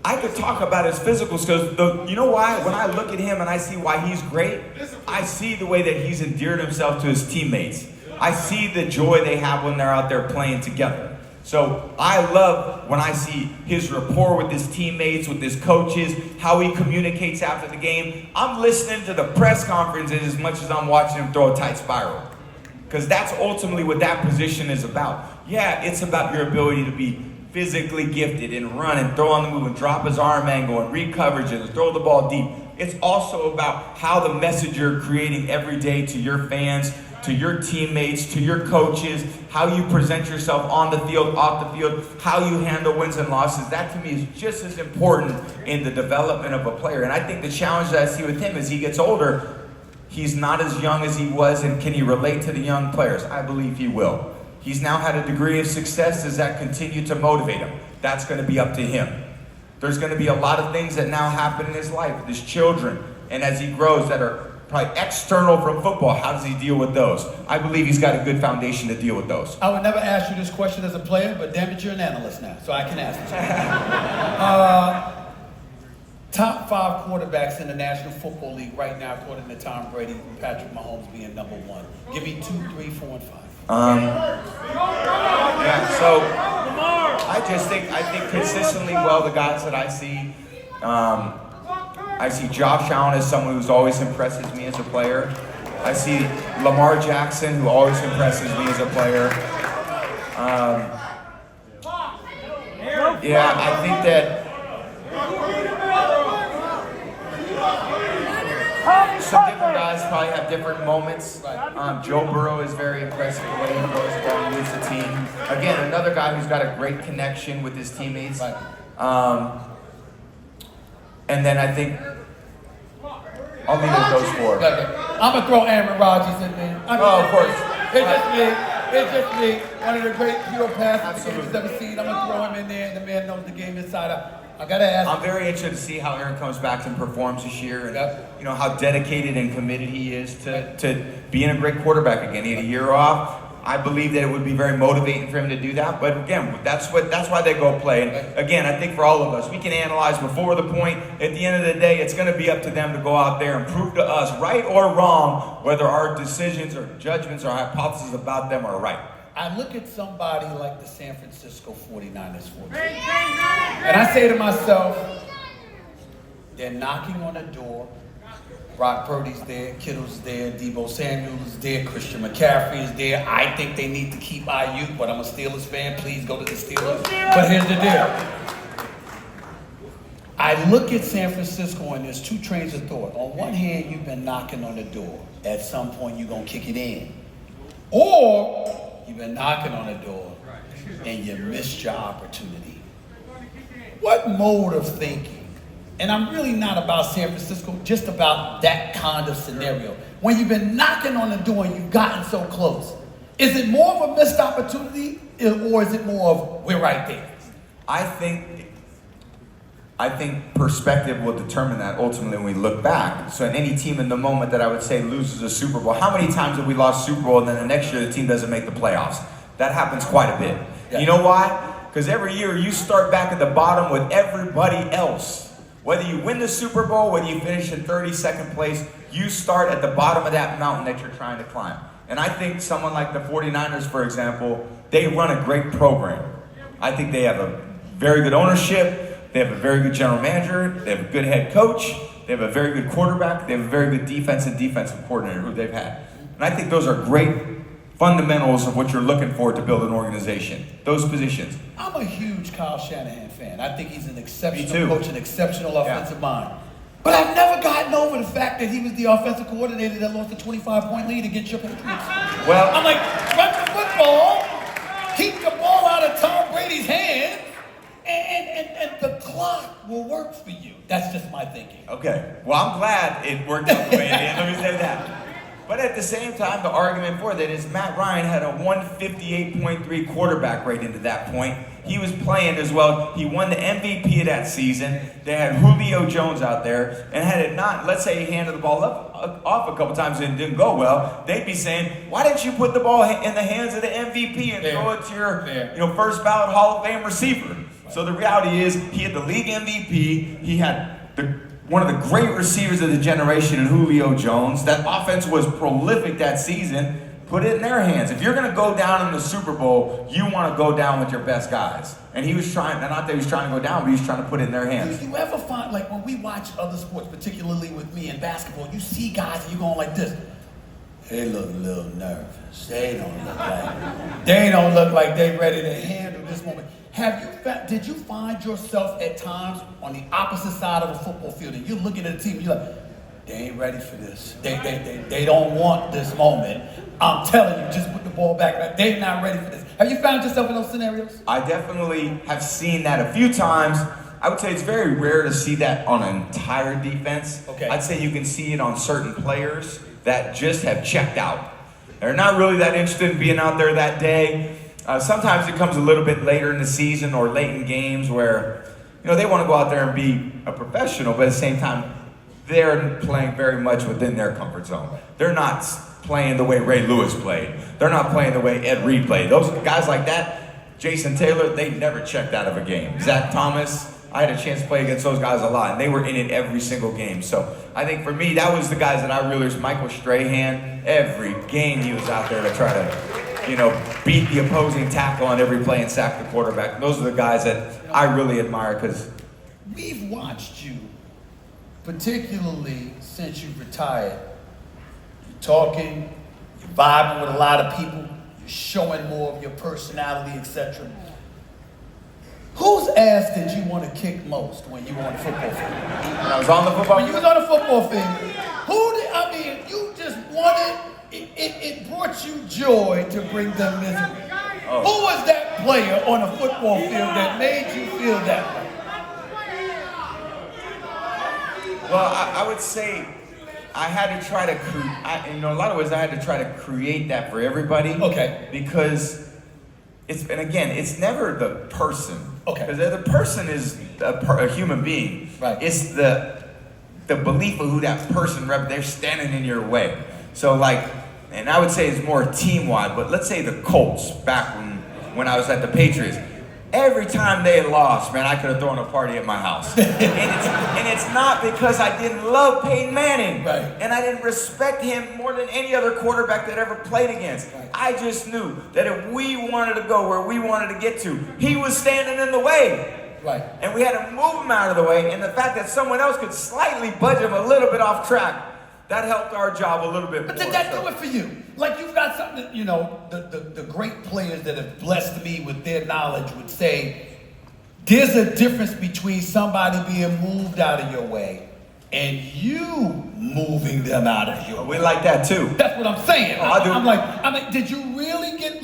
I could talk about his physicals because you know why? When I look at him and I see why he's great, I see the way that he's endeared himself to his teammates. I see the joy they have when they're out there playing together. So I love when I see his rapport with his teammates, with his coaches, how he communicates after the game. I'm listening to the press conferences as much as I'm watching him throw a tight spiral. Because that's ultimately what that position is about. Yeah, it's about your ability to be physically gifted and run and throw on the move and drop his arm angle and read coverage and throw the ball deep. It's also about how the message you're creating every day to your fans, to your teammates, to your coaches, how you present yourself on the field, off the field, how you handle wins and losses. That to me is just as important in the development of a player. And I think the challenge that I see with him as he gets older, he's not as young as he was, and can he relate to the young players? I believe he will. He's now had a degree of success. Does that continue to motivate him? That's going to be up to him. There's going to be a lot of things that now happen in his life with his children, and as he grows that are probably external from football. How does he deal with those? I believe he's got a good foundation to deal with those. I would never ask you this question as a player, but damn it, you're an analyst now, so I can ask it. Top 5 quarterbacks in the National Football League right now, according to Tom Brady, Patrick Mahomes being number 1. Give me 2, 3, 4, and 5. Yeah, so I think consistently well the guys that I see Josh Allen as someone who's always impresses me as a player. I see Lamar Jackson, who always impresses me as a player. Yeah, I think that some different guys probably have different moments. Joe Burrow is very impressive the way he throws the ball and leads the team. Again, another guy who's got a great connection with his teammates. And then I think I'll leave it at those 4. I'm going to throw Aaron Rodgers in there. Of course. It's just me. One of the great pure passes the game has ever seen. I'm going to throw him in there, and the man knows the game inside out. I got to ask. I'm very interested to see how Aaron comes back and performs this year, and you know how dedicated and committed he is to being a great quarterback again. He had a year off. I believe that it would be very motivating for him to do that. But again, that's why they go play. And again, I think for all of us, we can analyze before the point. At the end of the day, it's going to be up to them to go out there and prove to us, right or wrong, whether our decisions or judgments or hypotheses about them are right. I look at somebody like the San Francisco 49ers for me. And I say to myself, they're knocking on the door. Brock Purdy's there, Kittle's there, Deebo Samuel is there, Christian McCaffrey is there. I think they need to keep Ayuk, but I'm a Steelers fan. Please go to the Steelers. But here's the deal. I look at San Francisco and there's 2 trains of thought. On one hand, you've been knocking on the door. At some point, you're going to kick it in. Or you've been knocking on the door, and you missed your opportunity. What mode of thinking, and I'm really not about San Francisco, just about that kind of scenario. When you've been knocking on the door and you've gotten so close, is it more of a missed opportunity, or is it more of we're right there? I think perspective will determine that ultimately when we look back. So in any team in the moment that I would say loses a Super Bowl, how many times have we lost Super Bowl and then the next year the team doesn't make the playoffs? That happens quite a bit. Yeah. You know why? Because every year you start back at the bottom with everybody else. Whether you win the Super Bowl, whether you finish in 32nd place, you start at the bottom of that mountain that you're trying to climb. And I think someone like the 49ers, for example, they run a great program. I think they have a very good ownership. They have a very good general manager. They have a good head coach. They have a very good quarterback. They have a very good defensive coordinator who they've had. And I think those are great fundamentals of what you're looking for to build an organization. Those positions. I'm a huge Kyle Shanahan fan. I think he's an exceptional coach, an exceptional offensive mind. But I've never gotten over the fact that he was the offensive coordinator that lost a 25-point lead against your Patriots. Well, I'm like, run the football, keep the ball out of Tom Brady's hands, and the clock will work for you. That's just my thinking. Okay. Well, I'm glad it worked out the way it did. Let me say that. But at the same time, the argument for that is Matt Ryan had a 158.3 quarterback rating to that point. He was playing as well. He won the MVP of that season. They had Julio Jones out there. And had it not, let's say he handed the ball off a couple times and it didn't go well, they'd be saying, why didn't you put the ball in the hands of the MVP and throw it to your first ballot Hall of Fame receiver? So the reality is he had the league MVP. He had one of the great receivers of the generation in Julio Jones. That offense was prolific that season. Put it in their hands. If you're going to go down in the Super Bowl, you want to go down with your best guys. And he was trying, not that he was trying to go down, but he was trying to put it in their hands. Do you ever find, like when we watch other sports, particularly with me in basketball, you see guys and you're going like this. They look a little nervous. They don't look like they're ready to handle this moment. Did you find yourself at times on the opposite side of a football field and you're looking at a team and you're like, they ain't ready for this. They don't want this moment. I'm telling you, just put the ball back. They're not ready for this. Have you found yourself in those scenarios? I definitely have seen that a few times. I would say it's very rare to see that on an entire defense. Okay. I'd say you can see it on certain players that just have checked out. They're not really that interested in being out there that day. Sometimes it comes a little bit later in the season or late in games where, they want to go out there and be a professional, but at the same time, they're playing very much within their comfort zone. They're not playing the way Ray Lewis played. They're not playing the way Ed Reed played. Those guys like that, Jason Taylor, they never checked out of a game. Zach Thomas, I had a chance to play against those guys a lot, and they were in it every single game. So I think for me, that was the guys that I really was. Michael Strahan, every game he was out there to try to, beat the opposing tackle on every play and sack the quarterback. Those are the guys that I really admire because we've watched you, particularly since you've retired. You're talking, you're vibing with a lot of people, you're showing more of your personality, etc. Whose ass did you want to kick most when you were on the football field? when I was on the football When you was on the football field, you just wanted, it brought you joy to bring them misery. Oh. Who was that player on a football field that made you feel that way? Well, I would say I had to try to create, a lot of ways I had to try to create that for everybody. Okay. Because it's never the person. Okay. Because the person is a human being. Right. It's the belief of who that person they're standing in your way. So and I would say it's more team-wide, but let's say the Colts back when I was at the Patriots. Every time they lost, man, I could have thrown a party at my house. and it's not because I didn't love Peyton Manning. Right. And I didn't respect him more than any other quarterback that ever played against. Right. I just knew that if we wanted to go where we wanted to get to, he was standing in the way. Right. And we had to move him out of the way. And the fact that someone else could slightly budge him a little bit off track, that helped our job a little bit more. But did that do it for you? Like you've got something, the great players that have blessed me with their knowledge would say, there's a difference between somebody being moved out of your way and you moving them out of your way. We like that too. That's what I'm saying. I do. I'm like, did you really get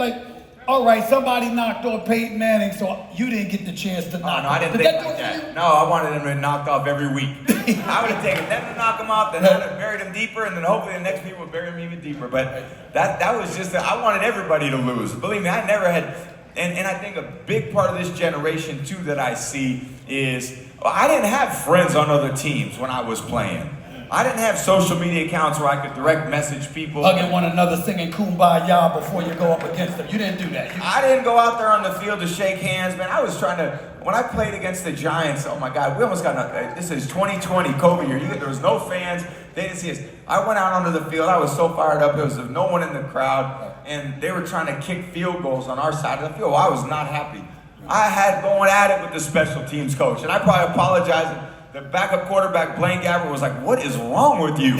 all right, somebody knocked off Peyton Manning, so you didn't get the chance to knock No, I didn't him. think like that. No, I wanted him to be knocked off every week. I would have taken them to knock him off, then I would have buried him deeper, and then hopefully the next people would bury him even deeper. But that was just, I wanted everybody to lose. Believe me, I never had, and I think a big part of this generation too that I see is, I didn't have friends on other teams when I was playing. I didn't have social media accounts where I could direct message people. Hugging one another, singing Kumbaya before you go up against them. You didn't do that. I didn't go out there on the field to shake hands, man. I was trying to, when I played against the Giants, oh my God, we almost got, this is 2020 COVID year. There was no fans. They didn't see us. I went out onto the field. I was so fired up. There was no one in the crowd, and they were trying to kick field goals on our side of the field. Well, I was not happy. I had going at it with the special teams coach, and I probably apologized. The backup quarterback, Blaine Gabbert, was like, what is wrong with you?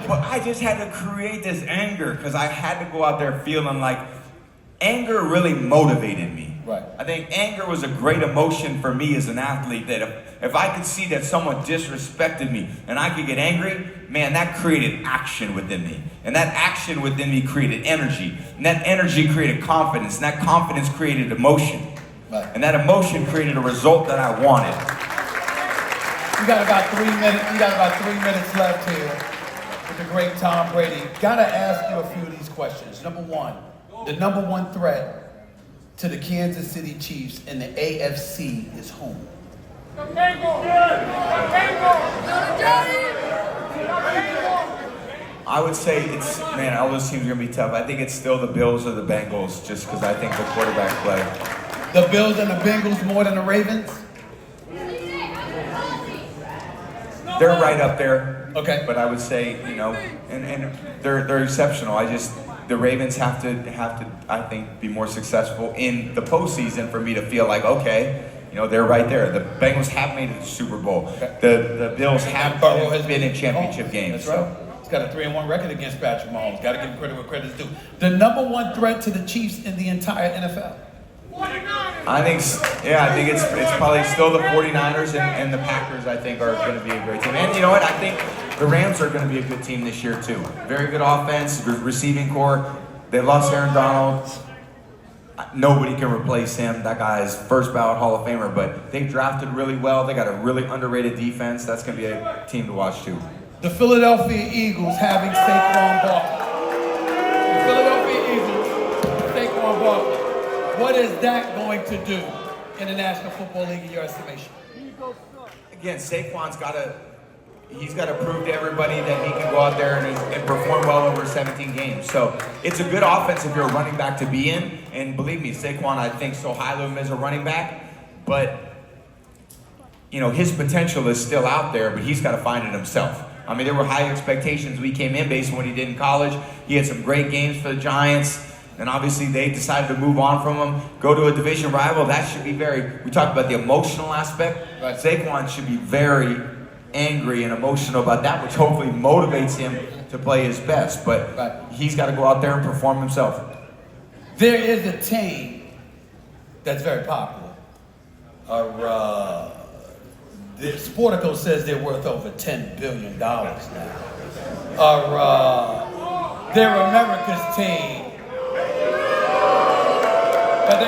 But I just had to create this anger because I had to go out there feeling like anger really motivated me. Right. I think anger was a great emotion for me as an athlete, that if I could see that someone disrespected me and I could get angry, man, that created action within me. And that action within me created energy. And that energy created confidence. And that confidence created emotion. Right. And that emotion created a result that I wanted. We got about 3 minutes. We got about 3 minutes left here with the great Tom Brady. Gotta ask you a few of these questions. Number one, the number one threat to the Kansas City Chiefs in the AFC is whom? I would say it's, man, all those teams are gonna be tough. I think it's still the Bills or the Bengals, just because I think the quarterback play. The Bills and the Bengals more than the Ravens? They're right up there. Okay. But I would say, you know, and they're exceptional. The Ravens have to I think be more successful in the postseason for me to feel like, okay, you know, they're right there. The Bengals have made it to the Super Bowl. Okay. The Bills have been in championship games. That's right. He's got a 3-1 record against Patrick Mahomes. Got to give him credit where credit's due. The number one threat to the Chiefs in the entire NFL. I think it's probably still the 49ers and the Packers, I think, are going to be a great team. And you know what? I think the Rams are going to be a good team this year, too. Very good offense, receiving core. They lost Aaron Donald. Nobody can replace him. That guy is first ballot Hall of Famer, but they drafted really well. They got a really underrated defense. That's going to be a team to watch, too. The Philadelphia Eagles having Saquon Barkley. The Philadelphia Eagles, Saquon Barkley. What is that going to do in the National Football League in your estimation? Again, Saquon's got to prove to everybody that he can go out there and perform well over 17 games. So it's a good offense if you're a running back to be in. And believe me, Saquon, I think so highly of him as a running back. But, you know, his potential is still out there, but he's got to find it himself. I mean, there were high expectations we came in based on what he did in college. He had some great games for the Giants. And obviously they decided to move on from him, go to a division rival. That should be we talked about the emotional aspect. Right. Saquon should be very angry and emotional about that, which hopefully motivates him to play his best. But he's got to go out there and perform himself. There is a team that's very popular. The Sportico says they're worth over $10 billion now. They're America's team. But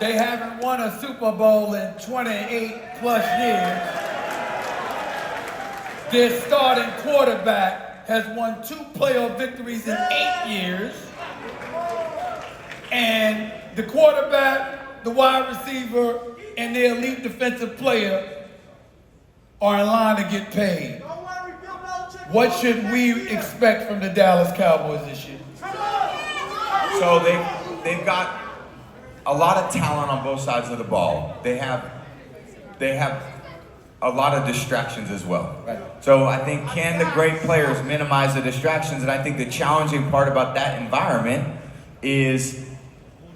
they haven't won a Super Bowl in 28 plus years. Their starting quarterback has won 2 playoff victories in 8 years. And the quarterback, the wide receiver, and the elite defensive player are in line to get paid. What should we expect from the Dallas Cowboys this year? So they've got a lot of talent on both sides of the ball. They have a lot of distractions as well. Right. So I think, can the great players minimize the distractions? And I think the challenging part about that environment is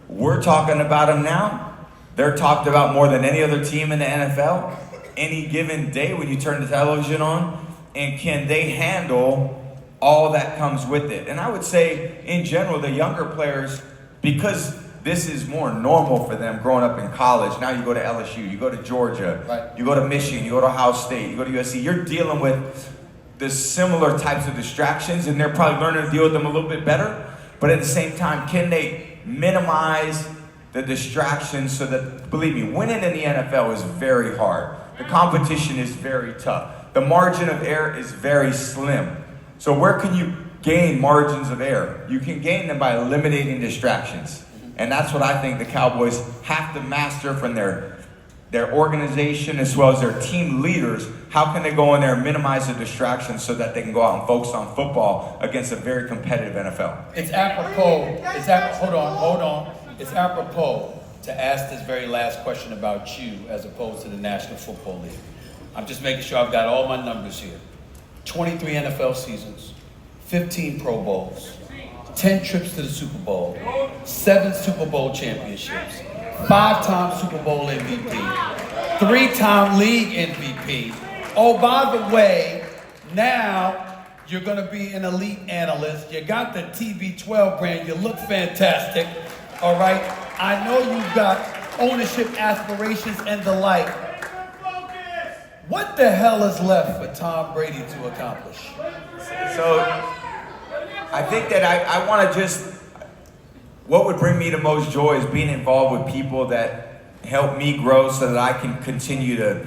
we're talking about them now. They're talked about more than any other team in the NFL. Any given day when you turn the television on, and can they handle all that comes with it? And I would say, in general, the younger players, because this is more normal for them growing up in college. Now you go to LSU, you go to Georgia, right. You go to Michigan, you go to Ohio State, you go to USC. You're dealing with the similar types of distractions, and they're probably learning to deal with them a little bit better. But at the same time, can they minimize the distractions so that, believe me, winning in the NFL is very hard. The competition is very tough. The margin of error is very slim. So where can you gain margins of error? You can gain them by eliminating distractions. And that's what I think the Cowboys have to master from their organization as well as their team leaders. How can they go in there and minimize the distractions so that they can go out and focus on football against a very competitive NFL? It's apropos. Hold on. It's apropos to ask this very last question about you as opposed to the National Football League. I'm just making sure I've got all my numbers here. 23 NFL seasons, 15 Pro Bowls, 10 trips to the Super Bowl, 7 Super Bowl championships, 5-time Super Bowl MVP, 3-time league MVP. Oh, by the way, now you're going to be an elite analyst. You got the TB12 brand. You look fantastic. All right. I know you've got ownership aspirations and the like. What the hell is left for Tom Brady to accomplish? So I think that I want to what would bring me the most joy is being involved with people that help me grow so that I can continue to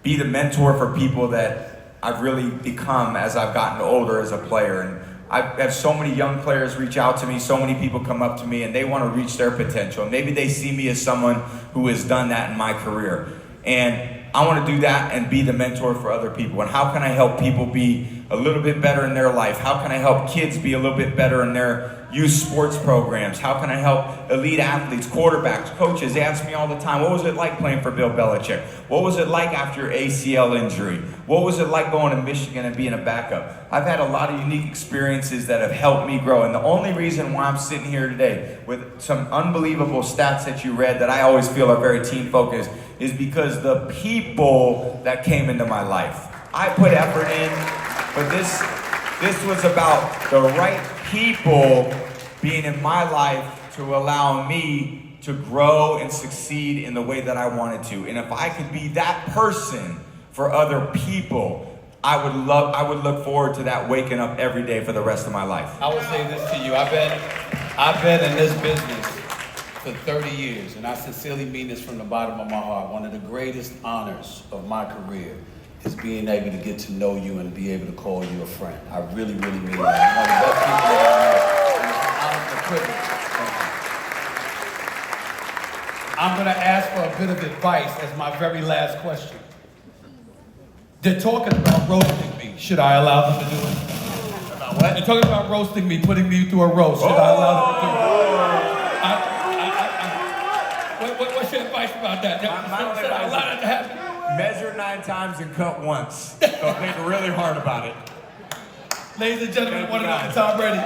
be the mentor for people that I've really become as I've gotten older as a player. And I have so many young players reach out to me, so many people come up to me and they want to reach their potential. Maybe they see me as someone who has done that in my career. And I want to do that and be the mentor for other people. And how can I help people be a little bit better in their life? How can I help kids be a little bit better in their youth sports programs? How can I help elite athletes, quarterbacks, coaches? They ask me all the time, what was it like playing for Bill Belichick? What was it like after your ACL injury? What was it like going to Michigan and being a backup? I've had a lot of unique experiences that have helped me grow. And the only reason why I'm sitting here today with some unbelievable stats that you read that I always feel are very team focused is because the people that came into my life. I put effort in, but this was about the right people being in my life to allow me to grow and succeed in the way that I wanted to. And if I could be that person for other people, I would look forward to that waking up every day for the rest of my life. I would say this to you. I've been in this business for 30 years, and I sincerely mean this from the bottom of my heart. One of the greatest honors of my career is being able to get to know you and be able to call you a friend. I really, really mean that. One of the best people that I know. And it's an honor and a privilege. I'm going to ask for a bit of advice as my very last question. They're talking about roasting me. Should I allow them to do it? About what? They're talking about roasting me, putting me through a roast. Should I allow them to do it? What's your advice about that? Should I allow that to happen? Measure 9 times and cut once. So think really hard about it. Ladies and gentlemen, one and only Tom Brady.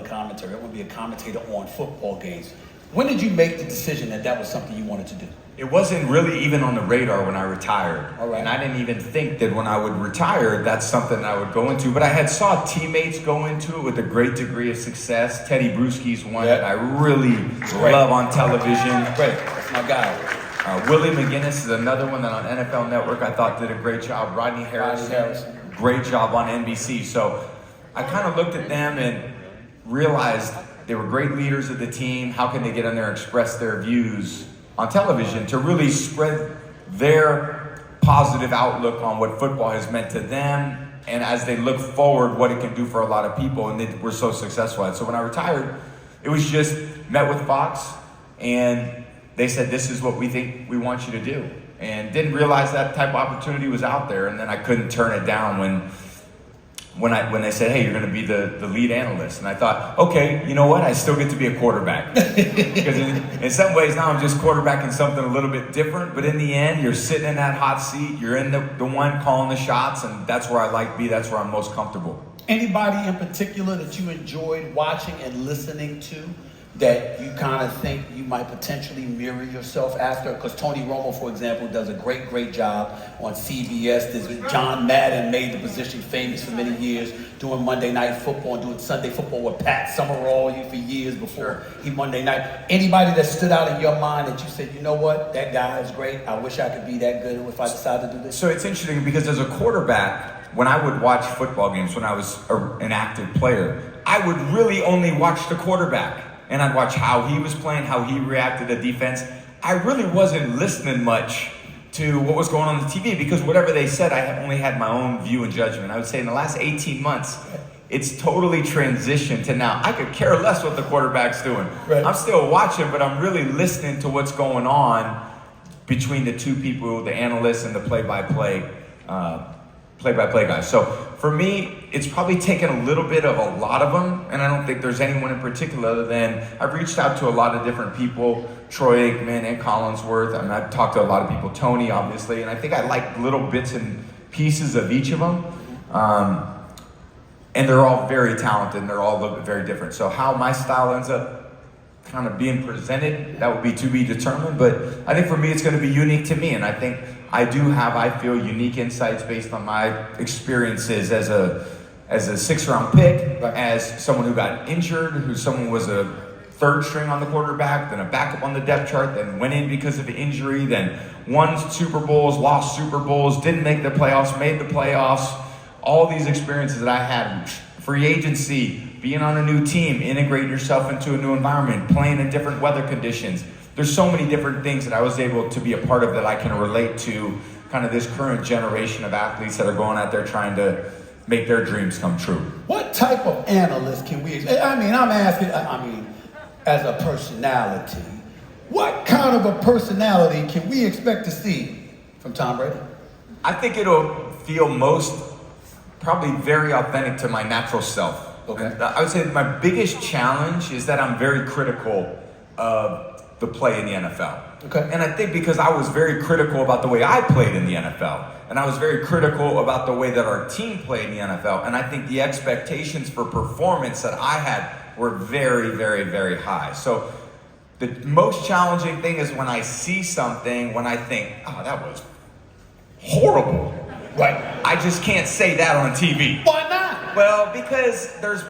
Commentary. I want to be a commentator on football games. When did you make the decision that that was something you wanted to do? It wasn't really even on the radar when I retired. All right. And I didn't even think that when I would retire, that's something I would go into. But I had saw teammates go into it with a great degree of success. Teddy Bruschi's one that I really love on television. Great. That's my guy. Willie McGinnis is another one that on NFL Network I thought did a great job. Rodney Harrison. Great job on NBC. So I kind of looked at them and realized they were great leaders of the team. How can they get in there and express their views on television to really spread their positive outlook on what football has meant to them, and as they look forward, what it can do for a lot of people, and they were so successful at it. So when I retired, it was just met with Fox, and they said, this is what we think we want you to do. And didn't realize that type of opportunity was out there, and then I couldn't turn it down when they said, hey, you're going to be the lead analyst. And I thought, okay, you know what? I still get to be a quarterback. Because in some ways now I'm just quarterbacking something a little bit different. But in the end, you're sitting in that hot seat. You're in the one calling the shots. And that's where I like to be. That's where I'm most comfortable. Anybody in particular that you enjoyed watching and listening to that you kind of think you might potentially mirror yourself after? Because Tony Romo, for example, does a great job on CBS. John Madden made the position famous for many years, doing Monday Night Football and doing Sunday Football with Pat Summerall for years before he Monday Night. Anybody that stood out in your mind that you said, you know what, that guy is great, I wish I could be that good if I decided to do this? So it's interesting because as a quarterback, when I would watch football games, when I was an active player, I would really only watch the quarterback. And I'd watch how he was playing, how he reacted to defense. I really wasn't listening much to what was going on the TV because whatever they said, I only had my own view and judgment. I would say in the last 18 months, it's totally transitioned to now. I could care less what the quarterback's doing. Right. I'm still watching, but I'm really listening to what's going on between the two people, the analysts and the play-by-play guys. So for me, it's probably taken a little bit of a lot of them, and I don't think there's anyone in particular other than I've reached out to a lot of different people, Troy Aikman and Collinsworth. I mean, I've talked to a lot of people, Tony, obviously, and I think I like little bits and pieces of each of them. And they're all very talented, and they're all a little bit very different. So how my style ends up kind of being presented, that would be to be determined, but I think for me, it's going to be unique to me, and I think I do have, I feel, unique insights based on my experiences as a 6th-round pick, as someone who got injured, someone was a 3rd string on the quarterback, then a backup on the depth chart, then went in because of an injury, then won Super Bowls, lost Super Bowls, didn't make the playoffs, made the playoffs. All these experiences that I had, free agency, being on a new team, integrating yourself into a new environment, playing in different weather conditions. There's so many different things that I was able to be a part of that I can relate to kind of this current generation of athletes that are going out there trying to make their dreams come true. What type of analyst can we expect? I'm asking, as a personality, what kind of a personality can we expect to see from Tom Brady? I think it'll feel probably very authentic to my natural self. Okay. I would say my biggest challenge is that I'm very critical of the play in the NFL. Okay. And I think because I was very critical about the way I played in the NFL, and I was very critical about the way that our team played in the NFL, and I think the expectations for performance that I had were very, very, very high. So the most challenging thing is when I see something, when I think, oh, that was horrible. Right. I just can't say that on TV. Why not? Well, because there's